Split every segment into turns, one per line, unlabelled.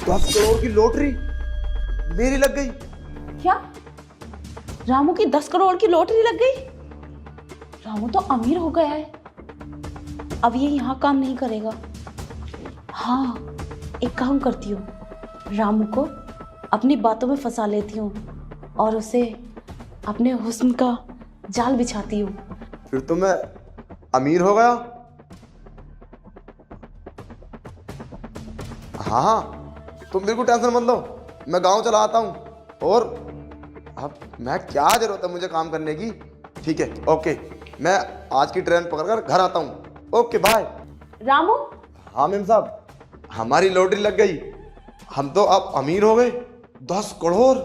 10 करोड़ की लॉटरी मेरी लग गई।
क्या? रामू की 10 करोड़ की लॉटरी लग गई? रामू तो अमीर हो गया है। अब ये यहाँ काम नहीं करेगा। हाँ, एक काम करती हूँ, रामू को अपनी बातों में फंसा लेती हूँ और उसे अपने हुस्न का जाल बिछाती हूँ।
फिर तो मैं अमीर हो गया। हाँ, तुम बिल्कुल टेंशन मत लो, मैं गांव चला आता हूँ। और अब मैं क्या जरूरत है मुझे काम करने की। ठीक है, ओके, मैं आज की ट्रेन पकड़कर घर आता हूँ। Okay bye.
रामू,
हाँ मेम साहब, हमारी लॉटरी लग गई। हम तो अब अमीर हो गए। 10 करोड़।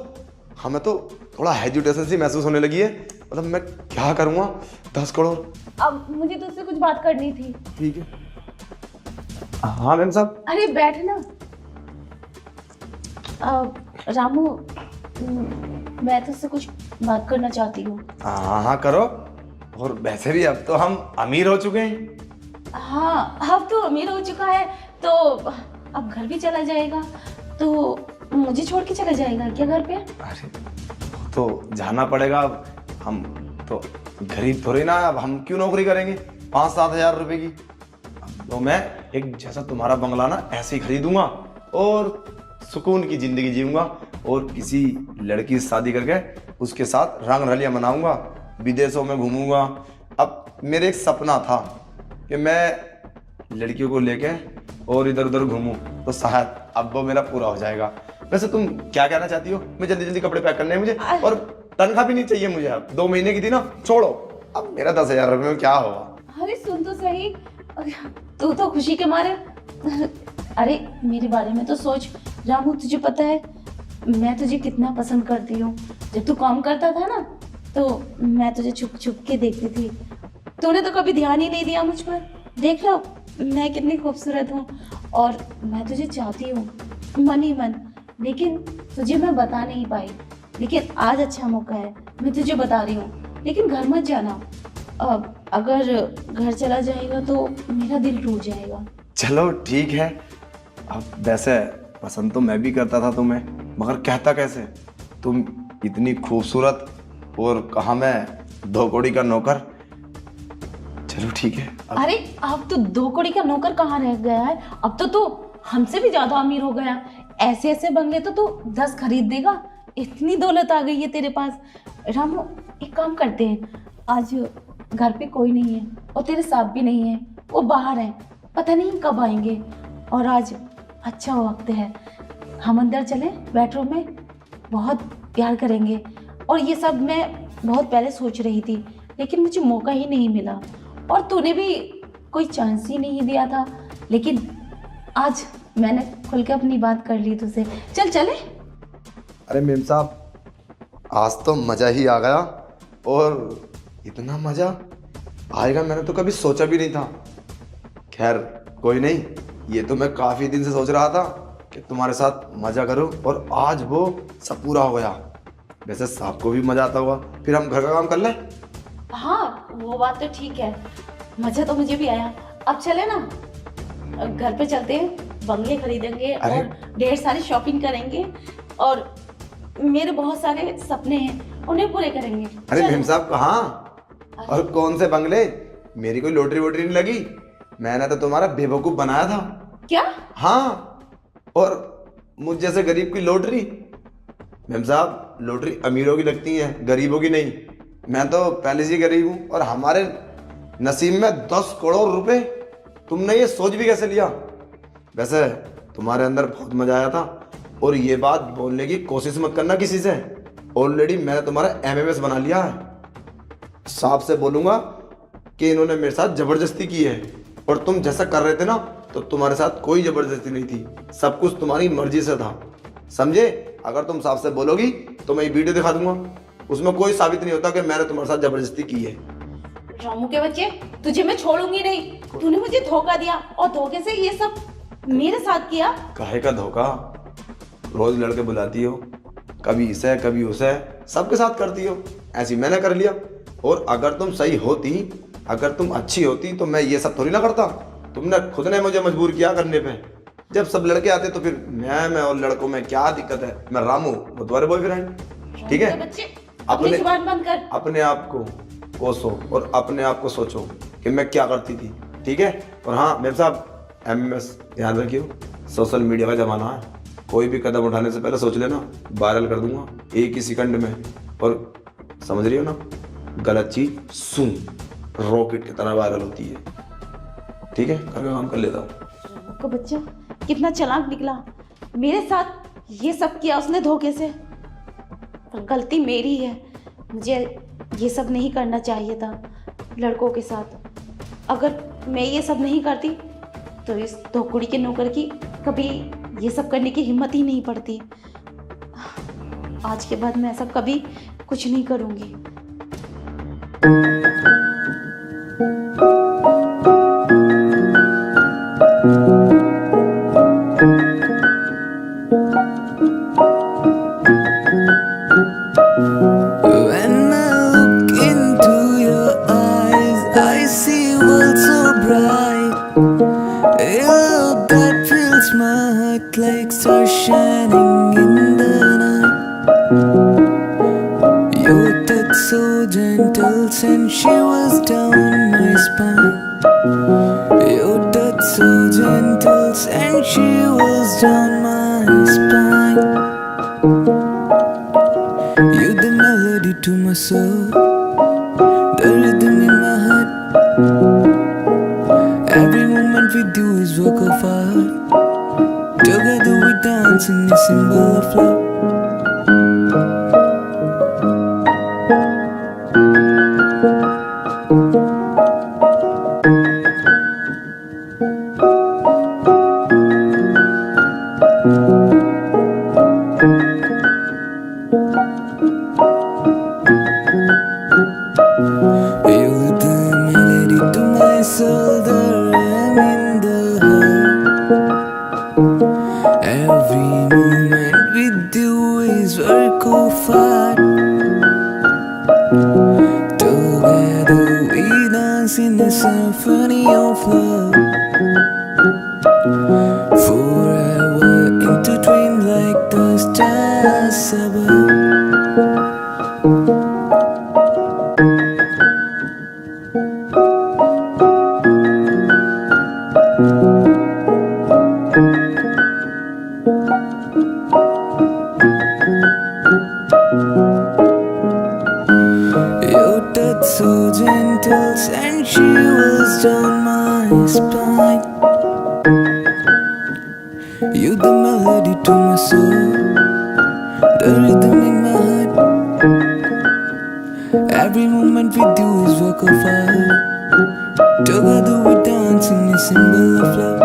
हमें तो थोड़ा हेजिटेशन सी महसूस होने लगी है। मतलब मैं क्या करूँगा 10 करोड़।
अब मुझे तुझसे कुछ बात करनी थी।
ठीक है। हाँ मैम साहब।
अरे बैठ ना। रामू, मैं तुझसे कुछ बात करना चाहती हूँ।
हाँ हाँ करो। और वैसे भी अब तो हम अमीर हो चुके हैं।
हाँ, अब तो अमीर हो चुका है तो अब घर भी चला जाएगा, तो मुझे छोड़ के चला जाएगा क्या घर पे?
अरे तो जाना पड़ेगा। अब हम तो गरीब थोड़ी ना, अब हम क्यों नौकरी करेंगे 5-7 हजार रुपए की। अब तो मैं एक जैसा तुम्हारा बंगला ना ऐसे ही खरीदूंगा और सुकून की जिंदगी जीऊंगा और किसी लड़की से शादी करके उसके साथ रंग रलियां मनाऊंगा, विदेशों में घूमूंगा। अब मेरे एक सपना था कि मैं लड़कियों को लेके और इधर उधर घूमूं, तो शायद अब वो मेरा पूरा हो जाएगा। वैसे तुम क्या कहना चाहती हो? मैं जल्दी जल्दी कपड़े पैक करने हैं मुझे, और तनख्वाह भी नहीं चाहिए मुझे। अब 2 महीने की थी ना, छोड़ो। अब मेरा 10,000 रुपये में क्या होगा।
अरे सुन तो सही, तू तो खुशी के मारे। अरे मेरे बारे में तो सोच रामू, तुझे पता है मैं तुझे कितना पसंद करती हूँ। जब तू काम करता था ना तो मैं तुझे छुप छुप के देखती थी। तूने तो कभी ध्यान ही नहीं दिया मुझ पर। देख लो मैं कितनी खूबसूरत हूँ और मैं तुझे चाहती हूँ मन ही मन, लेकिन तुझे मैं बता नहीं पाई। लेकिन आज अच्छा मौका है, मैं तुझे बता रही हूँ। लेकिन घर मत जाना। अब अगर घर चला जाएगा तो मेरा दिल टूट जाएगा।
चलो ठीक है। अब वैसे पसंद तो मैं भी करता था तुम्हें, मगर कहता कैसे? तुम इतनी खूबसूरत और कहा मैं 2 कौड़ी का नौकर। चलो ठीक है।
अरे अब तो 2 कौड़ी का नौकर कहाँ रह गया है? अब तो तू हमसे भी ज्यादा अमीर हो गया। ऐसे ऐसे बंगले तो तू 10 खरीद देगा। इतनी दौलत आ गई है तेरे पास। रामू, एक काम करते हैं, आज घर पे कोई नहीं है और तेरे साथ भी नहीं है, वो बाहर है, पता नहीं कब आएंगे। और आज अच्छा वक्त है, हम अंदर चले बेडरूम में, बहुत प्यार करेंगे। और ये सब मैं बहुत पहले सोच रही थी, लेकिन मुझे मौका ही नहीं मिला और तूने भी कोई चांस ही नहीं दिया था। लेकिन आज मैंने खुल के अपनी बात कर ली तुझसे। चल चले।
अरे मेम साहब, आज तो मज़ा ही आ गया। और इतना मज़ा आएगा मैंने तो कभी सोचा भी नहीं था। खैर कोई नहीं, ये तो मैं काफ़ी दिन से सोच रहा था कि तुम्हारे साथ मज़ा करूं, और आज वो सब पूरा हो गया। वैसे साहब को भी मज़ा आता होगा। फिर हम घर का काम कर लें।
हाँ, वो बात तो ठीक है, मज़ा तो मुझे भी आया। अब चले ना, घर पे चलते हैं, बंगले खरीदेंगे और ढेर सारी शॉपिंग करेंगे और मेरे बहुत सारे सपने हैं, उन्हें पूरे करेंगे।
अरे मेम साहब कहाँ और कौन से बंगले? मेरी कोई लॉटरी वोटरी नहीं लगी। मैंने तो तुम्हारा बेवकूफ़ बनाया था।
क्या?
हाँ, और मुझ जैसे गरीब की लॉटरी? मेम साहब, लॉटरी अमीरों की लगती है, गरीबों की नहीं। मैं तो पहले से ही गरीब हूँ और हमारे नसीब में 10 करोड़ रुपए। तुमने ये सोच भी कैसे लिया? वैसे तुम्हारे अंदर बहुत मजा आया था, और ये बात बोलने की कोशिश मत करना किसी से। ऑलरेडी मैंने तुम्हारा एमएमएस बना लिया है। साहब से बोलूँगा कि इन्होंने मेरे साथ ज़बरदस्ती की है, और तुम जैसा कर रहे थे ना, तो तुम्हारे साथ कोई ज़बरदस्ती नहीं थी, सब कुछ तुम्हारी मर्जी से था, समझे? अगर तुम साहब से बोलोगी तो मैं ये वीडियो दिखा दूंगा, उसमें कोई साबित नहीं होता कि मैंने तुम्हारे साथ ज़बरदस्ती की है।
रामू के बच्चे, तुझे मैं छोड़ूंगी नहीं। तूने मुझे धोखा दिया और धोखे से ये सब मेरे साथ किया।
काहे का धोखा? रोज लड़के बुलाती हो, कभी इसे कभी उसे, सबके साथ करती हो। ऐसी मैंने कर लिया। और अगर तुम सही होती, अगर तुम अच्छी होती, तो मैं ये सब थोड़ी ना करता। तुमने खुद ने मुझे मजबूर किया करने पे। जब सब लड़के आते तो फिर मैं और लड़कों में क्या दिक्कत है, मैं रामू वो तुम्हारे बॉयफ्रेंड, ठीक है।
तो बच्चे अपनी
अपने
जुबान बंद कर।
अपने आप को कोसो और अपने आप को सोचो कि मैं क्या करती थी, ठीक है। और हाँ मेम साहब, MMS ध्यान रखियो, सोशल मीडिया का जमाना है, कोई भी कदम उठाने से पहले सोच लेना, वायरल कर दूंगा एक ही सेकंड में। और समझ रही हो ना, गलत चीज सुन रॉकेट की तरह वायरल होती है, ठीक है। कर काम कर लेता हूँ।
को बच्चा कितना चालाक निकला, मेरे साथ ये सब किया उसने धोखे से। पर गलती मेरी है, मुझे ये सब नहीं करना चाहिए था लड़कों के साथ। अगर मैं ये सब नहीं करती तो इस धोकुड़ी के नौकर की कभी ये सब करने की हिम्मत ही नहीं पड़ती। आज के बाद मैं ऐसा कभी कुछ नहीं करूँगी।
When I look into your eyes, I see world so bright. A love that fills my heart like stars shining in the night. Your touch so gentle, sensuous down my spine. Your touch so gentle, sensuous down my spine. You're the melody to my soul, the rhythm in my heart. Every moment with you is work of art. Together we dance in a symbol of love. You're the melody to my soul, the rhythm in the heart. Every moment with you is work of art. Together we dance in a symphony of love. Forever intertwined like the stars above. Your touch so gentle, sensuous down my spine. You're the melody to my soul, the rhythm in my heart. Every moment with you is work of art. Together we dance in a symbol of love.